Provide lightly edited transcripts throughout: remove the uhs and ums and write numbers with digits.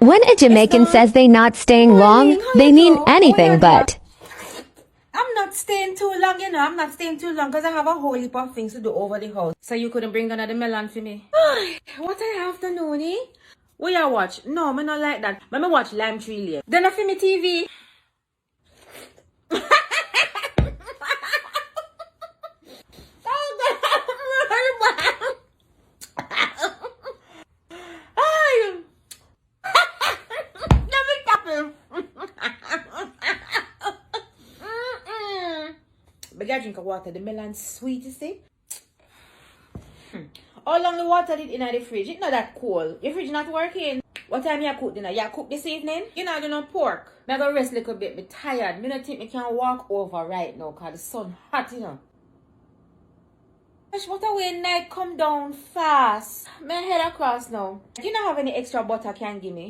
When a Jamaican says they not staying long, they mean anything but. I'm not staying too long, you know. I'm not staying too long because I have a whole heap of things to do over the house. So you couldn't bring another melon for me? What I afternoon, eh? What you watch? No, me not like that. Let me watch Lime Tree Lane. Then I film me TV. But I drink of water. The melon's sweet, you see? How long the water did in the fridge? It's not that cold. Your fridge not working. What time you cook dinner? You cook this evening? You know, I do no pork. I go rest a little bit. I'm tired. I don't think I can walk over right now because the sun hot, you know. Gosh, what a way night come down fast. My head across now. Do you not have any extra butter can give me?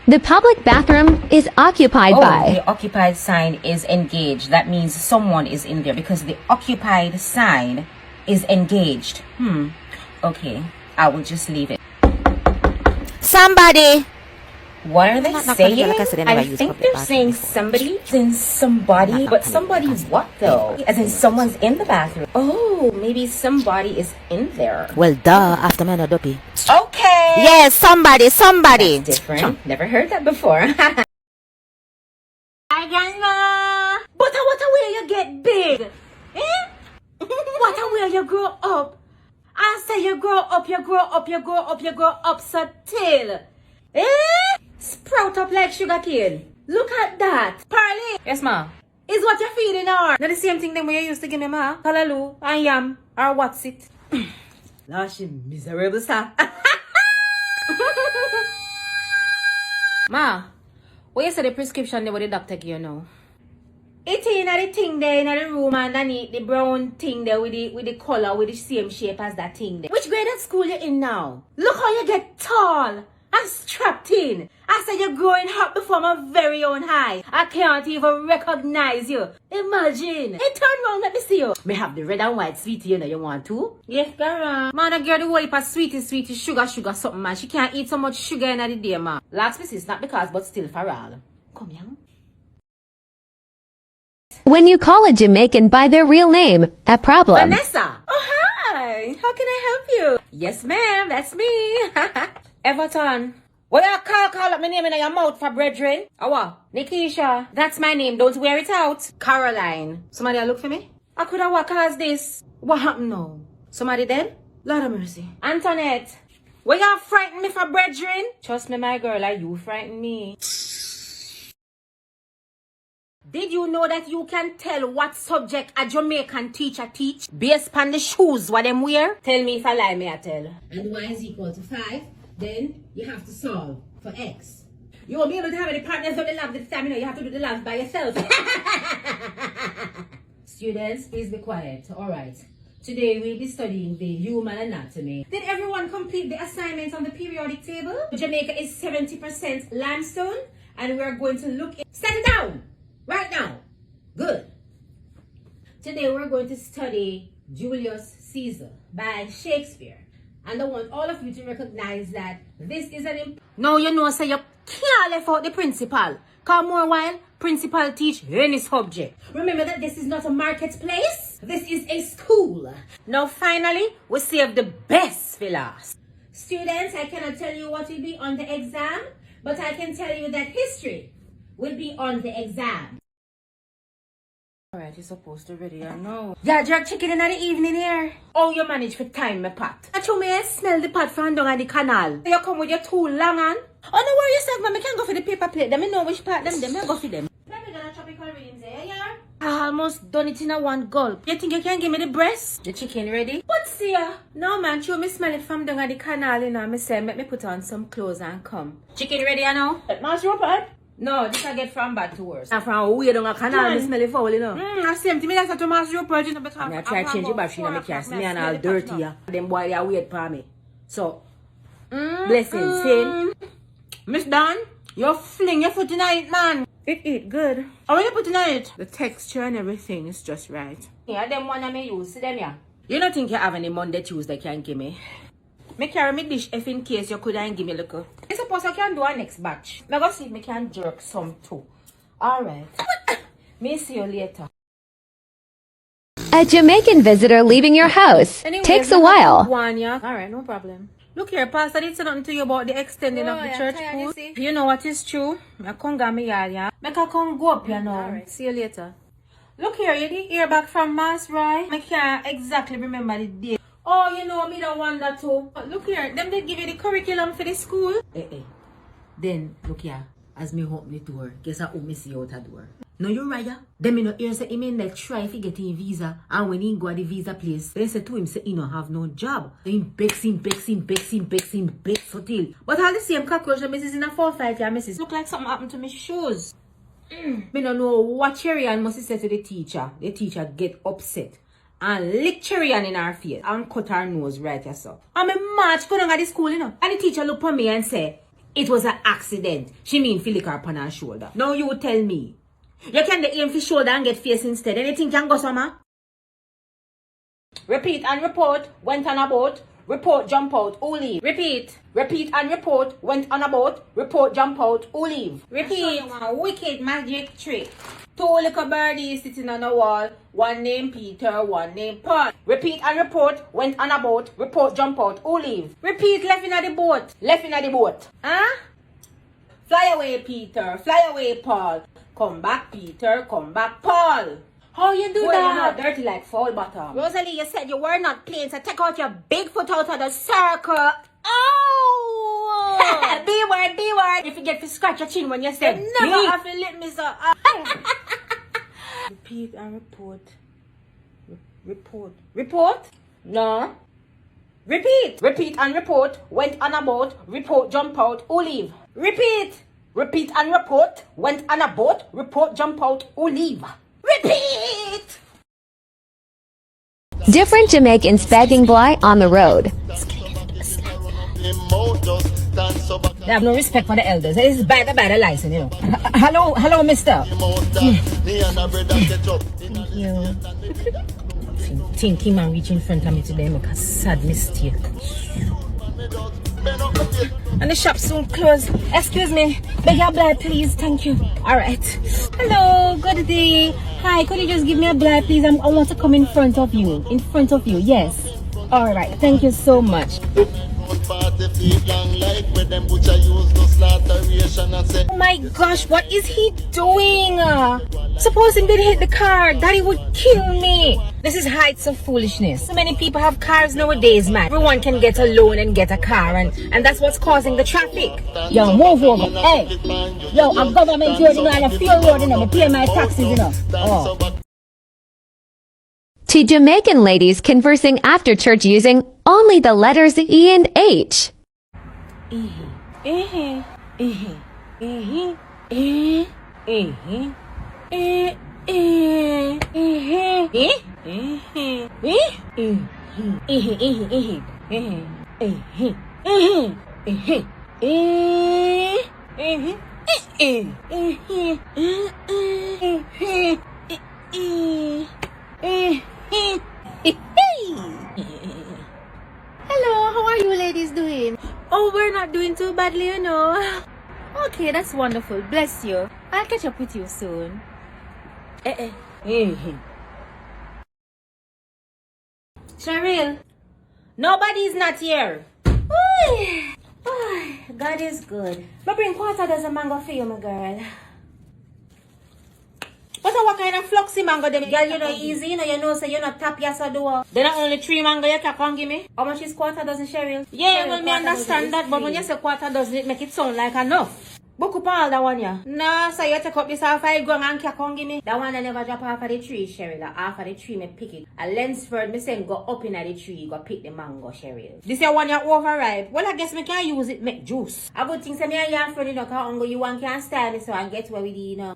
The public bathroom is occupied by. The occupied sign is engaged. That means someone is in there because the occupied sign is engaged. Okay, I will just leave it. Somebody. What are they saying? I think they're saying somebody. As in somebody. But somebody what though? As in someone's in the bathroom. Oh, maybe somebody is in there. Well, duh, after man or dopey. Okay. Yes, somebody. That's different. Never heard that before. Hi, Grandma. But what a way you get big. Eh? What a way you grow up. I say you grow up so till. Eh? Sprout up like sugar cane. Look at that. Parley. Yes, ma. Is what you're feeding her. Not the same thing that you used to give me, ma. Kalaloo, and yam, or what's it? Now she miserable, sir. Ma, what you say the prescription there with the doctor give you now? It's in the thing there in the room underneath the brown thing there with the color with the same shape as that thing there. Which grade of school you in now? Look how you get tall and strapped in. I said you're growing up before my very own eye. I can't even recognize you. Imagine. Hey, turn around, let me see you. May have the red and white sweetie, you know, you want to? Yes, girl. Man, a girl the whole heap of sweetie, sugar, something, man. She can't eat so much sugar in the day, man. Last piece is not because, but still for all. Come here. When you call a Jamaican by their real name, a problem. Vanessa. Oh, hi. How can I help you? Yes, ma'am. That's me. Everton. What you call up my name in your mouth for brethren? Oh, what? Nikisha. That's my name. Don't wear it out. Caroline. Somebody look for me? I could have what cause this? What happened now? Somebody dead? Lord of mercy. Antoinette. What you frighten me for brethren? Trust me, my girl, you frighten me. Did you know that you can tell what subject a Jamaican teacher teach based on the shoes what them wear? Tell me if I lie, may I tell? And y is equal to 5. Then you have to solve for x. You won't be able to have any partners on the lab this time, you know. You have to do the lab by yourself. Students, please be quiet. All right. Today we'll be studying the human anatomy. Did everyone complete the assignments on the periodic table? Jamaica is 70% limestone, and we're going to look. Set it down right now. Good. Today we're going to study Julius Caesar by Shakespeare. And I want all of you to recognize that this is an No, you know, so you can't left out the principal. Come more while, principal teach any subject. Remember that this is not a marketplace. This is a school. Now, finally, we save the best for last. Students, I cannot tell you what will be on the exam, but I can tell you that history will be on the exam. Alright, you're supposed to ready, I know. Yeah, jerk chicken in the evening here. Oh, you manage for time, my pot. Actually, may I smell the pot from down the canal? You come with your tool long on? Oh, no worry yourself, man. I can go for the paper plate. Let me know which part them. I go for them. Let me get a tropical readings there, yeah? I almost done it in a one gulp. You think you can give me the breast? The chicken ready? But see ya. No, man. Show me smell it from down the canal, you know. Me say, make me put on some clothes and come. Chicken ready, you know? Mash your pot? No, this I get from bad to worse. And from weird on a canal, me smell it foul, you know. I same to me like to mash your pot, you know, because I try to change the battery in my car. Me and all dirty, yeah. Them boy, they are weird for me. So, blessings, same. Miss Dan, you fling your foot in it, man. It good. How are you putting it? The texture and everything is just right. Yeah, them one I may use. See them, yeah. You don't think you have any Monday, Tuesday can give me? Me carry me dish if in case you couldn't give me a little. I suppose I can do a next batch. Me go see if me can jerk some too. Alright. Me see you later. A Jamaican visitor leaving your house takes a while. Alright, no problem. Look here, Pastor did say nothing to you about the extending of the church school. You know what is true? I can't go me yard, yeah. I can't go up, you know. Alright, see you later. Look here, you did hear back from Mass, right? I can't exactly remember the day. Oh, you know, me don't want that too. Look here, them did give you the curriculum for the school. Then, look here, as me open the door, guess who me see out the door? No, you're right, yeah? Them me no hear say he mean like try if he get a visa. And when he go at the visa place, they say to him say he no have no job. So him begs so till. But all the same cockroach that missus in a fall fight, yeah, missus. Look like something happened to my shoes. Me no know what Cherry-Ann must say to the teacher. The teacher get upset and lick Cherry-Ann in her face and cut her nose right yourself. And me march go down at the school, you know. And the teacher look at me and say, it was an accident. She mean feel like her upon her shoulder. Now you tell me. You can aim for shoulder and get face instead. Anything can go somewhere. Repeat and report. Went on a boat. Report, jump out, who leave? Repeat. Repeat and report. Went on a boat. Report, jump out, who leave? Repeat. A wicked magic trick. Two little birdies sitting on a wall. One named Peter, one named Paul. Repeat and report. Went on a boat. Report, jump out, who leave? Repeat, left in the boat. Left in the boat. Huh? Fly away, Peter. Fly away, Paul. Come back, Peter. Come back, Paul. How you do that? You're not dirty like fall bottom. Rosalie, you said you were not playing, so take out your big foot out of the circle. Oh! B word, B word. If you get to scratch your chin when you say never have to lick me, so. Repeat and report. Report. Report? No. Repeat. Repeat and report. Went on a boat. Report, jump out. Who leave? Repeat. Repeat and report. Went on a boat. Report, jump out. Who leave? Repeat! Different Jamaicans begging Bly on the road. They have no respect for the elders. It's bad license, you know. Hello, mister. Thank you. Think him and reach in front of me today make a sad mistake. And the shop soon close. Excuse me. Beg your Bly, please. Thank you. Alright. Hello, good day. Hi, could you just give me a Bly, please? I want to come in front of you. In front of you, yes. Alright, thank you so much. Oh my gosh, what is he doing? Suppose him did hit the car, Daddy would kill me. This is heights of foolishness. So many people have cars nowadays, man. Everyone can get a loan and get a car, and that's what's causing the traffic. Yo, move over. Hey, yo, I'm government road, you know, and a field road, you know, I pay my taxes, you know. Oh. To Jamaican ladies conversing after church using only the letters E and H. Hello, how are you ladies doing? Oh, we're not doing too badly, you know. Okay, that's wonderful. Bless you. I'll catch up with you soon. Cheryl, nobody's not here. God is good. But bring quarter dozen mango for you, my girl. But what kind of fluxy mango them? Girl, you know easy, you know, so you're not tap yes or do. There are only 3 mango you can give me. How much is quarter dozen, Cheryl? Yeah, well, me understand that, but when you say quarter dozen, it make it sound like enough. Book up all that one, yeah. No, so you take up this half I go and can give me. That one I never drop off of the tree, Cheryl. Half of the tree me pick it. A Lensford, me saying go up in the tree, go pick the mango, Cheryl. This is one you overripe. Well, I guess me can use it make juice. A good thing say me and your friend, you know, can you one can style it so and get where we do, you know.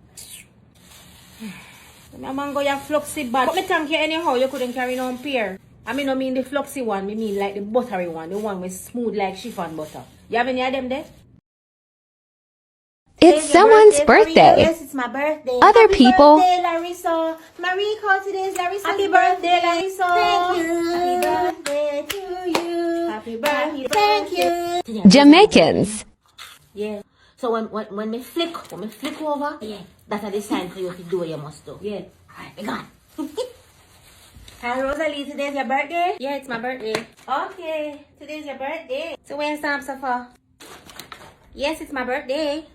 My mango you fluxy bad. But me thank you anyhow, you couldn't carry no pear. I mean, no mean the fluxy one, me mean like the buttery one, the one with smooth like chiffon butter. You have any of them there? It's someone's birthday. Yes, it's my birthday. Other Happy people. Birthday, Larissa. Mariko, today is Larissa's birthday, Larissa. Thank you. Happy birthday to you. Happy birthday. Jamaicans. Yeah. So when me flick over, yeah, that's a sign for you to do what you must do. Yeah. Alright, be gone. Hi Rosalie, today's your birthday? Yeah, it's my birthday. Okay, today's your birthday. So where's Sam so far? Yes, it's my birthday.